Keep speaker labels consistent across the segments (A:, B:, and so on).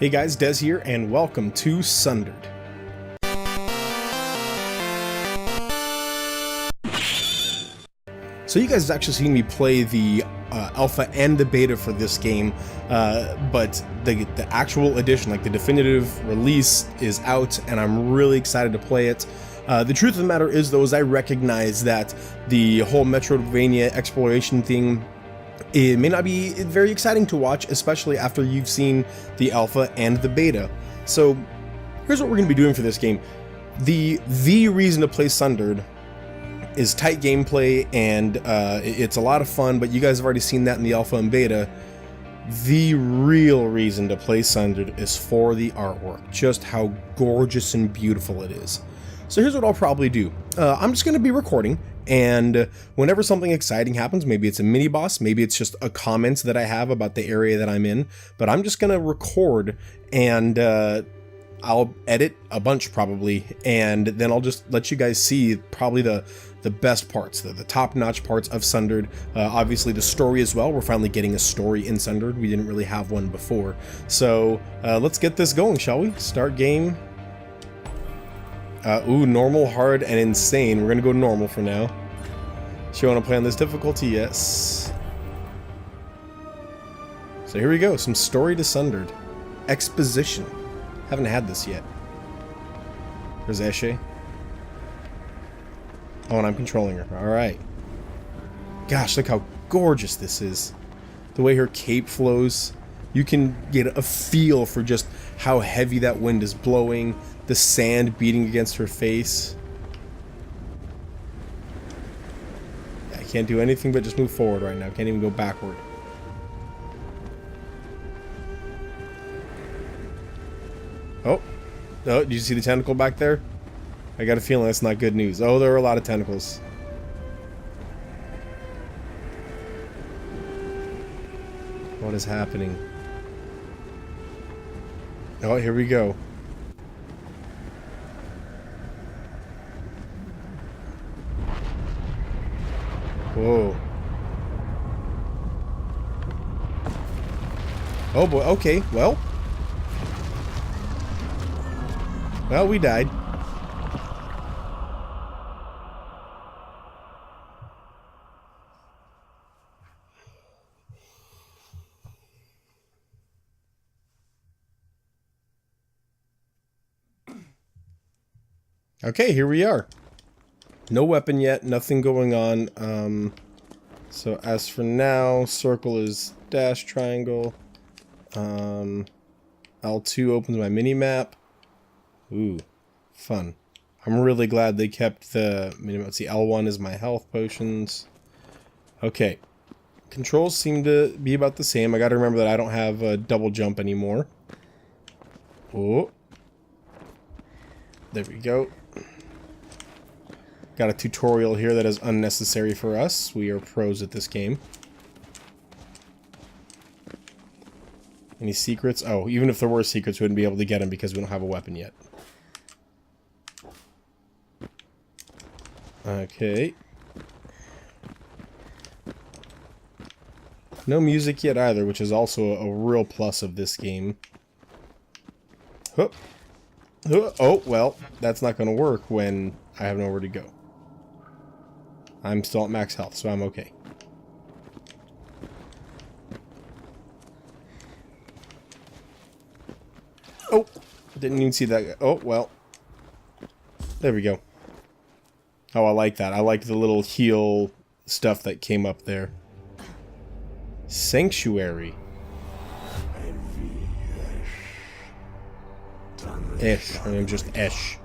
A: Hey guys, Des here, and welcome to Sundered. So you guys have actually seen me play the alpha and the beta for this game, but the actual edition, like the definitive release, is out, and I'm really excited to play it. The truth of the matter is, though, is I recognize that the whole Metroidvania exploration thing, it may not be very exciting to watch, especially after you've seen the alpha and the beta. So here's what we're going to be doing for this game. The reason to play Sundered is tight gameplay, and it's a lot of fun, but you guys have already seen that in the alpha and beta. The real reason to play Sundered is for the artwork, just how gorgeous and beautiful it is. So here's what I'll probably do. I'm just going to be recording, and whenever something exciting happens, maybe it's a mini boss, maybe it's just a comment that I have about the area that I'm in, but I'm just going to record, and I'll edit a bunch probably, and then I'll just let you guys see probably the best parts, the top-notch parts of Sundered. Obviously the story as well. We're finally getting a story in Sundered. We didn't really have one before. So let's get this going, shall we? Start game. Ooh, normal, hard, and insane. We're gonna go normal for now. So you wanna play on this difficulty? Yes. So here we go, some story to Sundered. Exposition. Haven't had this yet. There's Eshe. Oh, and I'm controlling her. Alright. Gosh, look how gorgeous this is. The way her cape flows. You can get a feel for just how heavy that wind is blowing. The sand beating against her face. I can't do anything but just move forward right now. Can't even go backward. Oh. Oh, did you see the tentacle back there? I got a feeling that's not good news. Oh, there are a lot of tentacles. What is happening? Oh, here we go. Whoa. Oh boy, okay, well. Well, we died. Okay, here we are. No weapon yet, nothing going on. So as for now, circle is dash, triangle. L2 opens my mini-map. Ooh, fun. I'm really glad they kept the mini-map. Let's see, L1 is my health potions. Okay. Controls seem to be about the same. I gotta remember that I don't have a double jump anymore. Oh. There we go. Got a tutorial here that is unnecessary for us. We are pros at this game. Any secrets? Oh, even if there were secrets, we wouldn't be able to get them because we don't have a weapon yet. Okay. No music yet either, which is also a real plus of this game. Oh, well, that's not going to work when I have nowhere to go. I'm still at max health, so I'm okay. Oh, didn't even see that. Oh, well. There we go. Oh, I like that. I like the little heal stuff that came up there. Sanctuary. Eshe. Her name's just Eshe.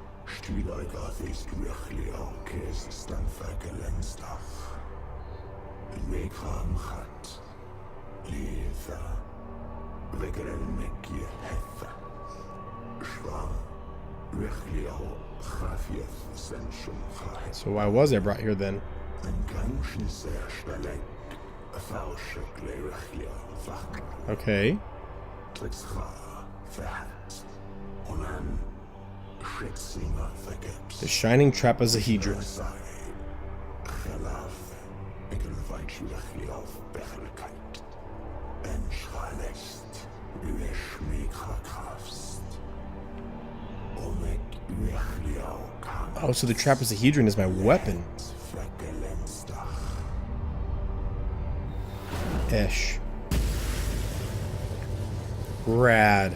A: So why was I brought here then? Okay. The Shining Trapezohedron. Oh, so the trapezohedron is my weapon. Eshe. Rad.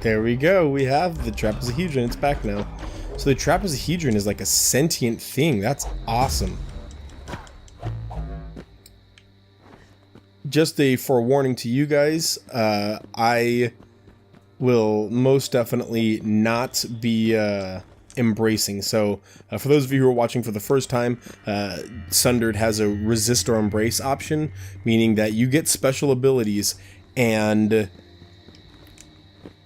A: There we go. We have the trapezohedron. It's back now. So the trapezohedron is like a sentient thing. That's awesome. Just a forewarning to you guys. I will most definitely not be embracing. So for those of you who are watching for the first time, Sundered has a resist or embrace option, meaning that you get special abilities and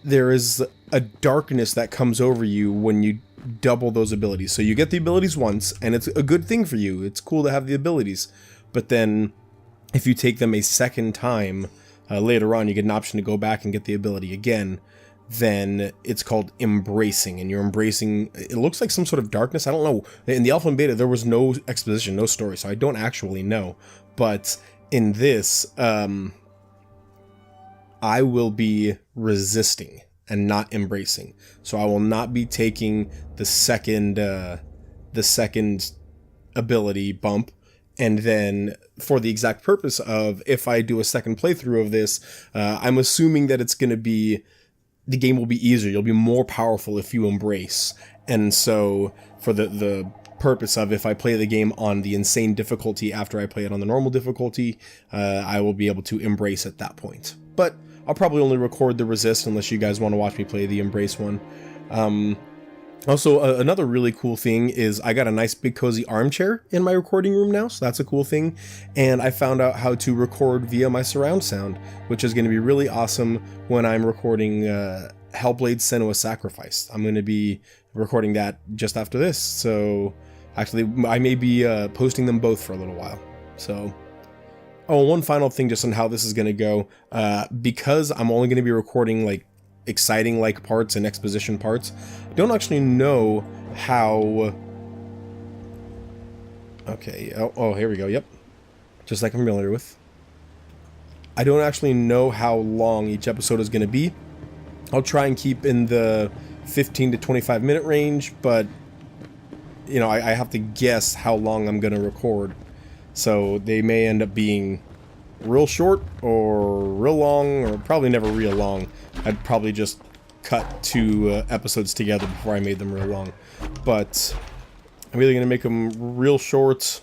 A: there is a darkness that comes over you when you double those abilities. So you get the abilities once and it's a good thing for you. It's cool to have the abilities, but then if you take them a second time later on, you get an option to go back and get the ability again. Then it's called embracing, and you're embracing, it looks like some sort of darkness. I don't know. In the alpha and beta, there was no exposition, no story, so I don't actually know. But in this, I will be resisting and not embracing. So I will not be taking the second ability bump. And then for the exact purpose of, if I do a second playthrough of this, I'm assuming that it's going to be, the game will be easier. You'll be more powerful if you embrace. And so for the purpose of, if I play the game on the insane difficulty after I play it on the normal difficulty, I will be able to embrace at that point. But I'll probably only record the resist unless you guys want to watch me play the embrace one. Also, another really cool thing is I got a nice big cozy armchair in my recording room now, so that's a cool thing. And I found out how to record via my surround sound, which is going to be really awesome when I'm recording Hellblade: Senua's Sacrifice. I'm going to be recording that just after this, so actually I may be posting them both for a little while. So, oh, one final thing just on how this is going to go. Because I'm only going to be recording like exciting like parts and exposition parts, I don't actually know how. Okay, oh here we go. Yep, just like I'm familiar with. I don't actually know how long each episode is going to be. I'll try and keep in the 15 to 25 minute range, but you know, I have to guess how long I'm going to record, so they may end up being real short or real long, or probably never real long. I'd probably just cut 2 episodes together before I made them real long. But I'm either going to make them real short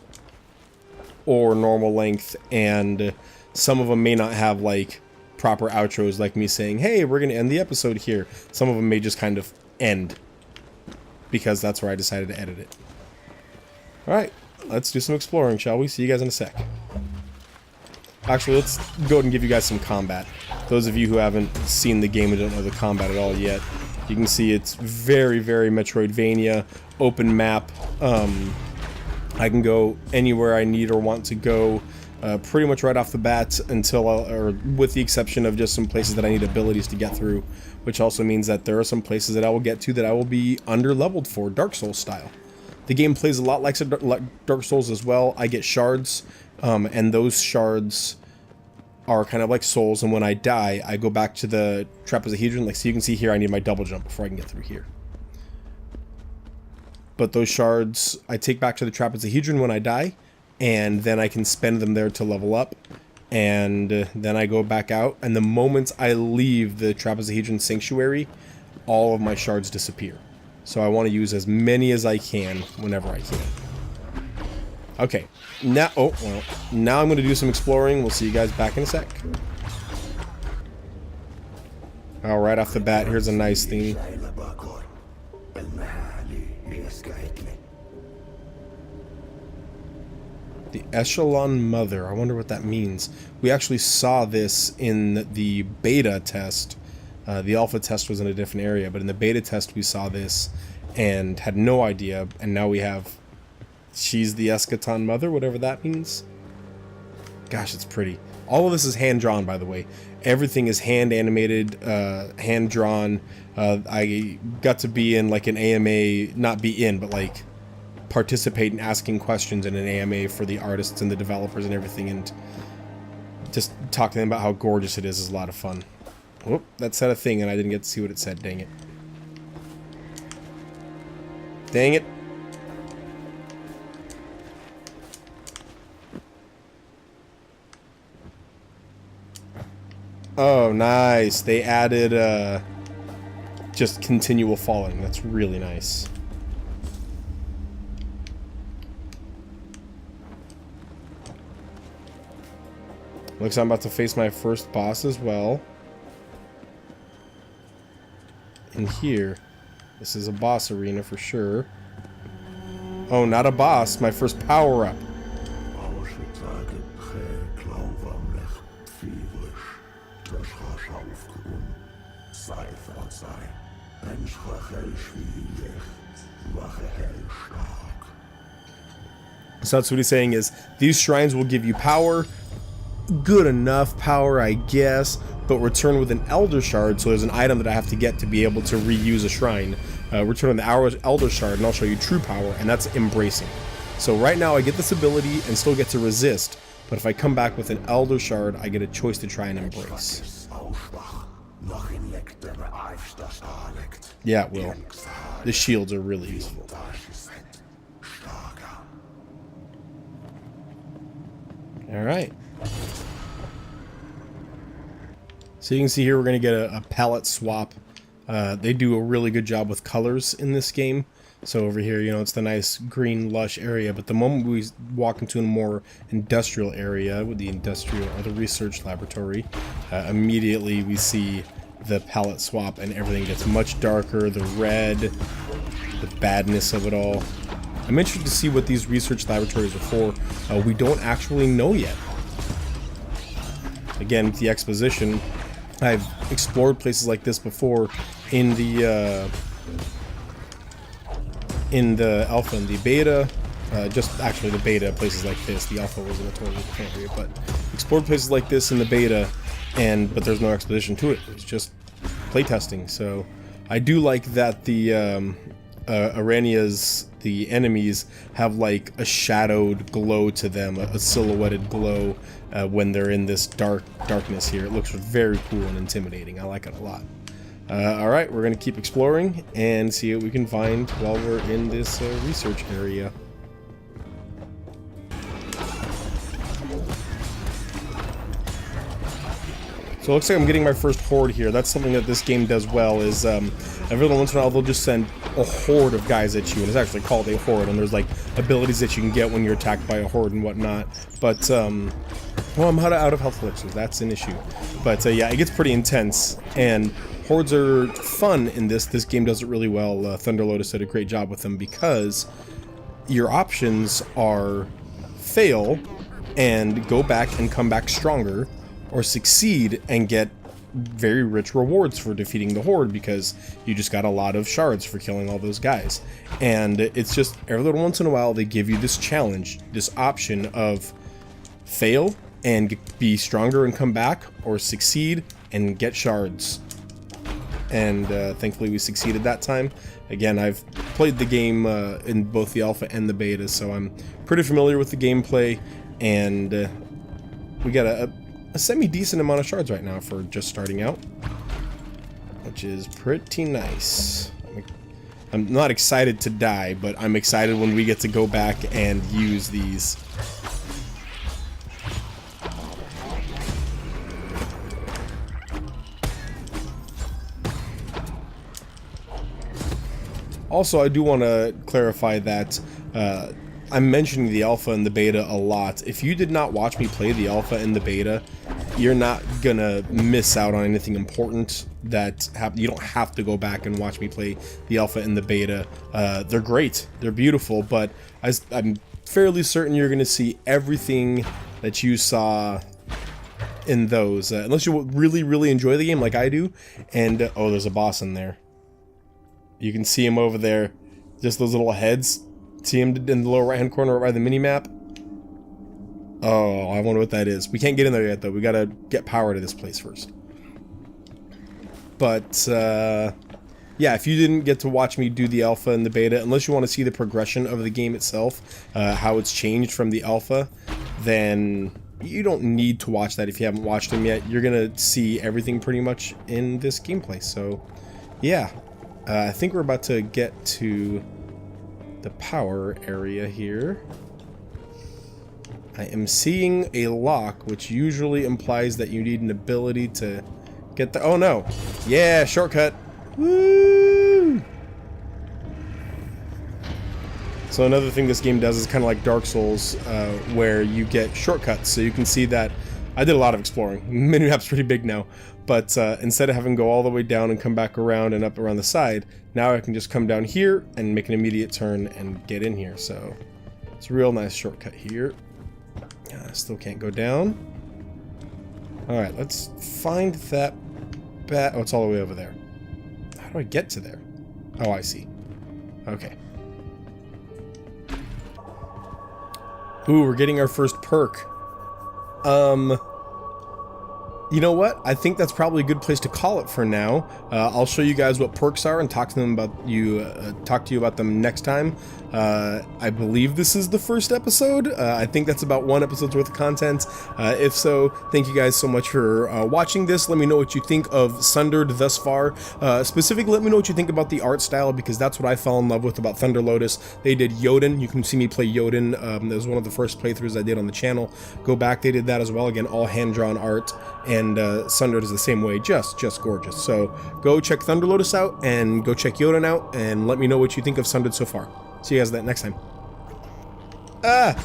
A: or normal length, and some of them may not have like proper outros like me saying, hey, we're going to end the episode here. Some of them may just kind of end because that's where I decided to edit it. Alright, let's do some exploring, shall we? See you guys in a sec. Actually, let's go ahead and give you guys some combat. Those of you who haven't seen the game and don't know the combat at all yet, you can see it's very, very Metroidvania, open map. I can go anywhere I need or want to go pretty much right off the bat, or with the exception of just some places that I need abilities to get through, which also means that there are some places that I will get to that I will be under-leveled for, Dark Souls style. The game plays a lot like Dark Souls as well. I get shards, and those shards are kind of like souls, and when I die, I go back to the trapezohedron. Like, so you can see here, I need my double jump before I can get through here. But those shards, I take back to the trapezohedron when I die, and then I can spend them there to level up, and then I go back out, and the moment I leave the trapezohedron sanctuary, all of my shards disappear. So I want to use as many as I can whenever I can. Okay, now, now I'm going to do some exploring. We'll see you guys back in a sec. All right, off the bat, here's a nice theme. The Echelon Mother. I wonder what that means. We actually saw this in the beta test. The alpha test was in a different area, but in the beta test we saw this and had no idea, and now we have... She's the Eschaton Mother, whatever that means. Gosh, it's pretty. All of this is hand-drawn, by the way. Everything is hand-animated, hand-drawn. I got to be in, like, an AMA, not be in, but, like, participate in asking questions in an AMA for the artists and the developers and everything, and just talk to them about how gorgeous it is a lot of fun. Whoop, that said a thing and I didn't get to see what it said. Dang it. Dang it. Oh, nice. They added just continual falling. That's really nice. Looks like I'm about to face my first boss as well. In here. This is a boss arena for sure. Oh, not a boss. My first power-up. So that's what he's saying is, these shrines will give you power. Good enough power, I guess, but return with an Elder Shard, so there's an item that I have to get to be able to reuse a shrine. Return the Elder Shard, and I'll show you true power, and that's Embracing. So right now I get this ability and still get to resist, but if I come back with an Elder Shard, I get a choice to try and embrace. Yeah, it will. The shields are really useful. Alright. So you can see here we're going to get a palette swap. They do a really good job with colors in this game. So over here, you know, it's the nice green lush area, but the moment we walk into a more industrial area with the industrial or the research laboratory, immediately we see the palette swap and everything gets much darker, the red, the badness of it all. I'm interested to see what these research laboratories are for. We don't actually know yet. Again, with the exposition, I've explored places like this before in the alpha and the beta. Just actually the beta, places like this. The alpha was in a totally different area, but explored places like this in the beta, but there's no exposition to it. It's just playtesting. So I do like that the Aranias, the enemies, have like a shadowed glow to them, a silhouetted glow when they're in this darkness here. It looks very cool and intimidating. I like it a lot. Alright, we're going to keep exploring and see what we can find while we're in this research area. So it looks like I'm getting my first horde here. That's something that this game does well, is every once in a while they'll just send a horde of guys at you, and it's actually called a horde, and there's like abilities that you can get when you're attacked by a horde and whatnot. But, well, I'm out of health elixirs, that's an issue. But yeah, it gets pretty intense, and hordes are fun in this. This game does it really well. Thunder Lotus did a great job with them because your options are fail and go back and come back stronger, or succeed and get very rich rewards for defeating the horde because you just got a lot of shards for killing all those guys. And it's just every little once in a while they give you this challenge, this option of fail and be stronger and come back, or succeed and get shards. And thankfully we succeeded that time. Again, I've played the game in both the alpha and the beta, so I'm pretty familiar with the gameplay, and we got a semi-decent amount of shards right now for just starting out, which is pretty nice. I'm not excited to die, but I'm excited when we get to go back and use these. Also, I do want to clarify that I'm mentioning the alpha and the beta a lot. If you did not watch me play the alpha and the beta, you're not gonna miss out on anything important that you don't have to go back and watch me play the alpha and the beta. They're great, they're beautiful, but I'm fairly certain you're gonna see everything that you saw in those, unless you really enjoy the game like I do. And oh, there's a boss in there. You can see him over there, just those little heads. See him in the lower right hand corner right by the mini-map? Oh, I wonder what that is. We can't get in there yet though. We gotta get power to this place first. But yeah, if you didn't get to watch me do the alpha and the beta, unless you want to see the progression of the game itself, how it's changed from the alpha, then you don't need to watch that if you haven't watched them yet. You're gonna see everything pretty much in this gameplay. So, yeah. I think we're about to get to the power area here. I am seeing a lock, which usually implies that you need an ability to get the... Oh, no. Yeah, shortcut. Woo! So another thing this game does is kind of like Dark Souls, where you get shortcuts. So you can see that I did a lot of exploring. Minimap's pretty big now. But instead of having to go all the way down and come back around and up around the side, now I can just come down here and make an immediate turn and get in here. So it's a real nice shortcut here. Still can't go down. Alright, let's find that bat. Oh, it's all the way over there. How do I get to there? Oh, I see. Okay. Ooh, we're getting our first perk. You know what? I think that's probably a good place to call it for now. I'll show you guys what perks are and talk to them about talk to you about them next time. I believe this is the first episode. I think that's about 1 episode's worth of content. If so, thank you guys so much for watching this. Let me know what you think of Sundered thus far. Specifically, let me know what you think about the art style, because that's what I fell in love with about Thunder Lotus. They did Jotun. You can see me play Jotun. That was one of the first playthroughs I did on the channel. Go back, they did that as well. Again, all hand-drawn art. And Sundered is the same way, just gorgeous. So go check Thunder Lotus out and go check Jotun out, and let me know what you think of Sundered so far. See you guys next time. Ah!